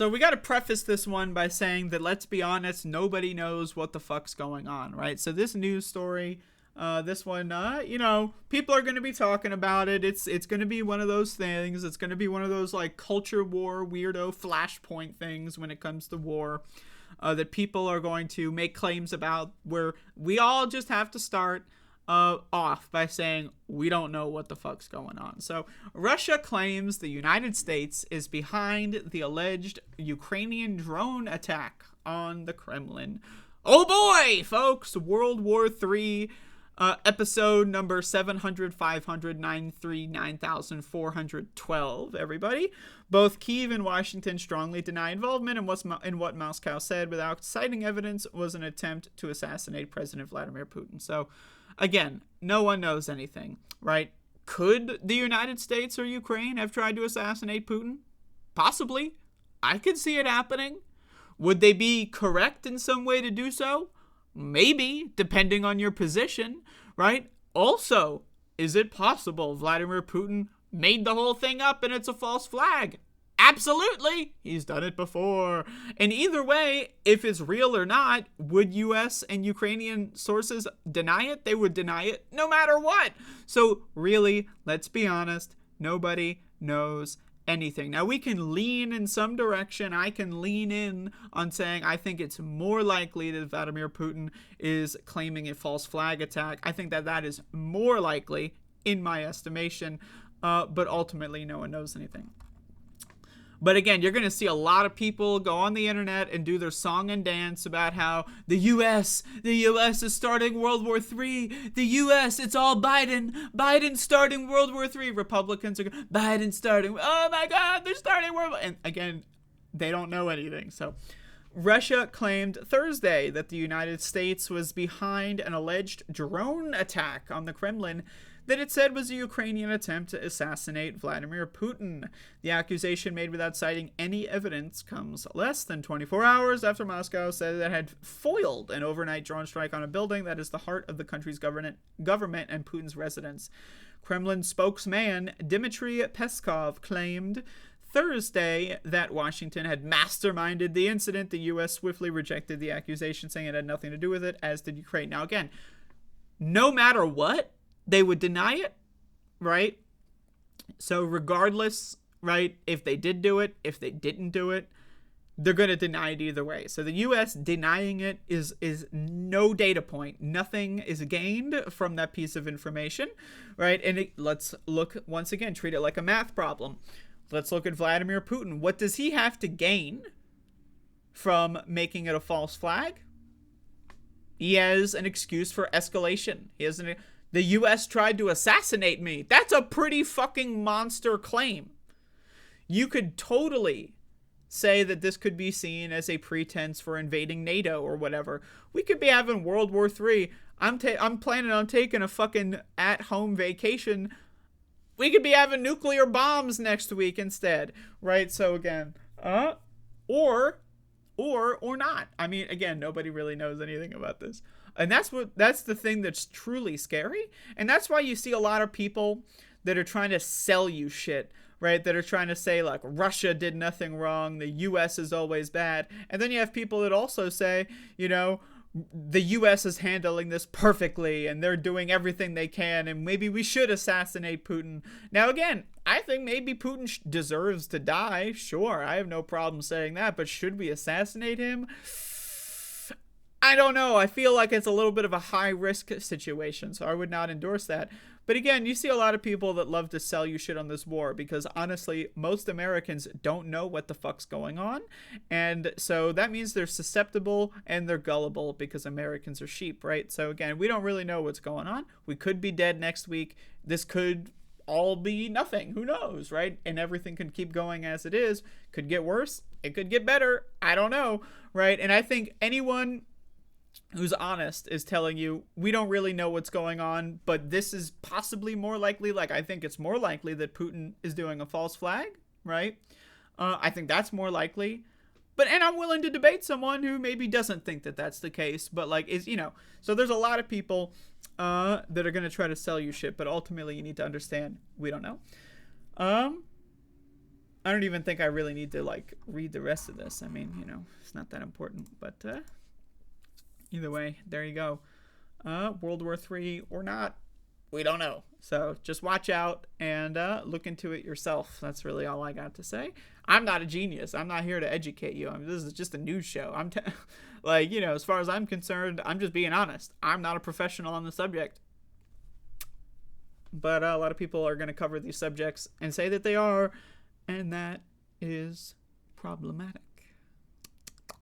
So we got to preface this one by saying that, let's be honest, nobody knows what the fuck's going on, right? So this news story, this one, people are going to be talking about it. It's going to be one of those things. It's going to be one of those like culture war weirdo flashpoint things when it comes to war, that people are going to make claims about, where we all just have to start off by saying we don't know what the fuck's going on. So Russia claims the United States is behind the alleged Ukrainian drone attack on the Kremlin. Oh boy, folks, World War III, episode number 700, 500, 93, 9412, everybody. Both Kyiv and Washington strongly deny involvement in what Moscow said without citing evidence was an attempt to assassinate President Vladimir Putin. So again, no one knows anything, right? Could the United States or Ukraine have tried to assassinate Putin? Possibly. I could see it happening. Would they be correct in some way to do so? Maybe, depending on your position, right? Also, is it possible Vladimir Putin made the whole thing up and it's a false flag? Absolutely. He's done it before. And either way, if it's real or not, would US and Ukrainian sources deny it? They would deny it no matter what. So really, let's be honest, nobody knows anything. Now, we can lean in some direction. I can lean in on saying I think it's more likely that Vladimir Putin is claiming a false flag attack. I think that is more likely, in my estimation, but ultimately no one knows anything. But again, you're going to see a lot of people go on the internet and do their song and dance about how the U.S. is starting World War III. The U.S., it's all Biden. Biden's starting World War III. Republicans are going, Biden's starting. Oh my God, they're starting World War. And again, they don't know anything. So Russia claimed Thursday that the United States was behind an alleged drone attack on the Kremlin that it said was a Ukrainian attempt to assassinate Vladimir Putin. The accusation, made without citing any evidence, comes less than 24 hours after Moscow said it had foiled an overnight drone strike on a building that is the heart of the country's government and Putin's residence. Kremlin spokesman Dmitry Peskov claimed Thursday that Washington had masterminded the incident. The U.S. swiftly rejected the accusation, saying it had nothing to do with it, as did Ukraine. Now again, no matter what, they would deny it, right? So regardless, right, if they did do it, if they didn't do it, they're going to deny it either way. So the U.S. denying it is no data point. Nothing is gained from that piece of information, right? And let's look, once again, treat it like a math problem. Let's look at Vladimir Putin. What does he have to gain from making it a false flag? He has an excuse for escalation. The U.S. tried to assassinate me. That's a pretty fucking monster claim. You could totally say that this could be seen as a pretense for invading NATO or whatever. We could be having World War III. I'm planning on taking a fucking at-home vacation. We could be having nuclear bombs next week instead, right? So again, or not. I mean, again, nobody really knows anything about this. And that's the thing that's truly scary. And that's why you see a lot of people that are trying to sell you shit, right? That are trying to say, like, Russia did nothing wrong, the U.S. is always bad. And then you have people that also say, the U.S. is handling this perfectly and they're doing everything they can and maybe we should assassinate Putin. Now, again, I think maybe Putin deserves to die. Sure, I have no problem saying that. But should we assassinate him? I don't know. I feel like it's a little bit of a high-risk situation, so I would not endorse that. But again, you see a lot of people that love to sell you shit on this war because, honestly, most Americans don't know what the fuck's going on. And so that means they're susceptible and they're gullible because Americans are sheep, right? So again, we don't really know what's going on. We could be dead next week. This could all be nothing. Who knows, right? And everything could keep going as it is. Could get worse. It could get better. I don't know, right? And I think anyone who's honest is telling you we don't really know what's going on, but this is possibly more likely. Like, I think it's more likely that Putin is doing a false flag, right? I think that's more likely. And I'm willing to debate someone who maybe doesn't think that that's the case, but like so there's a lot of people that are going to try to sell you shit, but ultimately you need to understand we don't know. I don't even think I really need to like read the rest of this. I mean, you know, it's not that important. But either way, there you go. World War III or not, we don't know. So just watch out and look into it yourself. That's really all I got to say. I'm not a genius. I'm not here to educate you. I mean, this is just a news show. Like, you know, as far as I'm concerned, I'm just being honest. I'm not a professional on the subject. But a lot of people are going to cover these subjects and say that they are, and that is problematic.